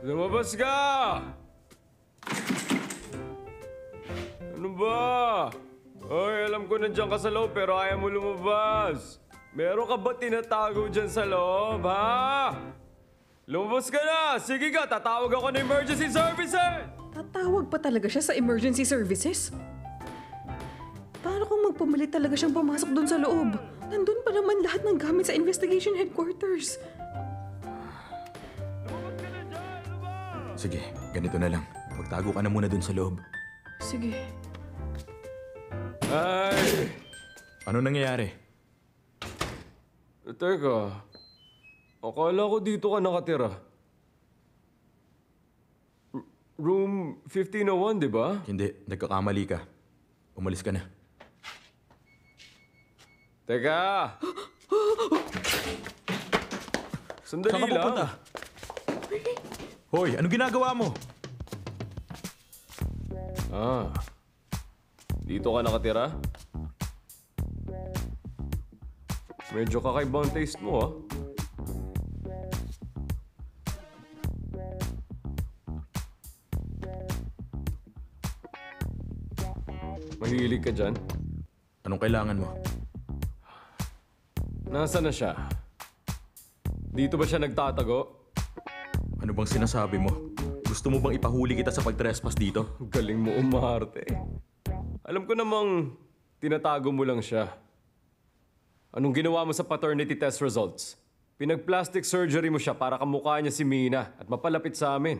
Lumabas ka! Ano ba? Ay, alam ko nandiyan ka sa loob pero ayaw mo lumabas. Meron ka ba tinatago dyan sa loob, ha? Lumabas ka na! Sige ka, tatawag ako ng emergency services! Tatawag pa talaga siya sa emergency services? Paano kung magpumalit talaga siyang pumasok doon sa loob? Nandun pa naman lahat ng gamit sa investigation headquarters. Sige, ganito na lang. Magtago ka na muna dun sa loob. Sige. Ay! Ano nangyayari? Teka, akala ko dito ka nakatira. Room 1501, di ba? Hindi, nagkakamali ka. Umalis ka na. Teka! Sandali Saan ka lang. pupunta? Hoy, ano ginagawa mo? Ah, dito ka nakatira? Medyo kakaiba ang taste mo, ah. Mahilig ka dyan? Anong kailangan mo? Nasaan na siya? Dito ba siya nagtatago? Ano bang sinasabi mo? Gusto mo bang ipahuli kita sa pag-trespass dito? Galing mo umarte. Alam ko namang tinatago mo lang siya. Anong ginawa mo sa paternity test results? Pinag-plastic surgery mo siya para kamukha niya si Mina at mapalapit sa amin.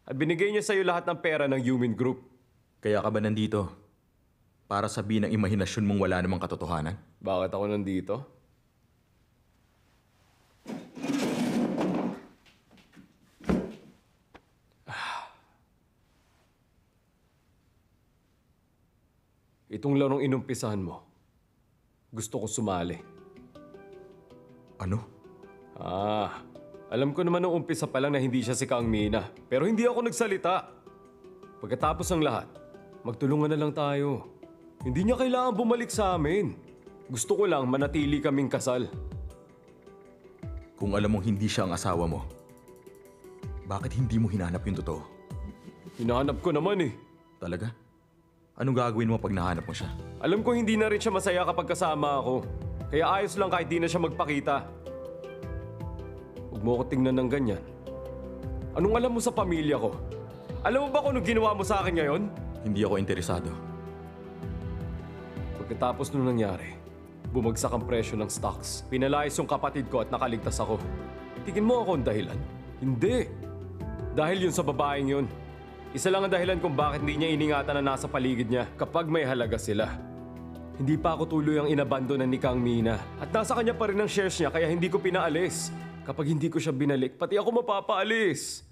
At binigay niya sa'yo lahat ng pera ng Human Group. Kaya ka ba nandito? Para sabihin ng imahinasyon mong wala namang katotohanan? Bakit ako nandito? Itong larong inumpisahan mo, gusto kong sumali. Ano? Alam ko naman nung umpisa pa lang na hindi siya si Kang Mina. Pero hindi ako nagsalita. Pagkatapos ng lahat, magtulungan na lang tayo. Hindi niya kailangan bumalik sa amin. Gusto ko lang manatili kaming kasal. Kung alam mong hindi siya ang asawa mo, bakit hindi mo hinanap yung totoo? Hinahanap ko naman eh. Talaga? Anong gagawin mo pag nahanap mo siya? Alam ko hindi na rin siya masaya kapag kasama ako. Kaya ayos lang kahit di na siya magpakita. Huwag mo ko tingnan ng ganyan. Anong alam mo sa pamilya ko? Alam mo ba kung anong ginawa mo sa akin ngayon? Hindi ako interesado. Pagkatapos nung nangyari, bumagsak ang presyo ng stocks. Pinalayas yung kapatid ko at nakaligtas ako. Tingin mo ako ang dahilan? Hindi. Dahil yun sa babaeng yun. Isa lang ang dahilan kung bakit hindi niya iningatan na nasa paligid niya kapag may halaga sila. Hindi pa ako tuloy ang inabandonan ni Kang Mina. At nasa kanya pa rin ang shares niya kaya hindi ko pinaalis. Kapag hindi ko siya binalik, pati ako mapapaalis.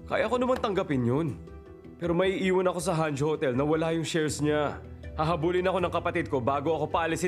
Kaya ko naman tanggapin yun. Pero may iiwan ako sa Hanjo Hotel na wala yung shares niya. Hahabulin ako ng kapatid ko bago ako paalisin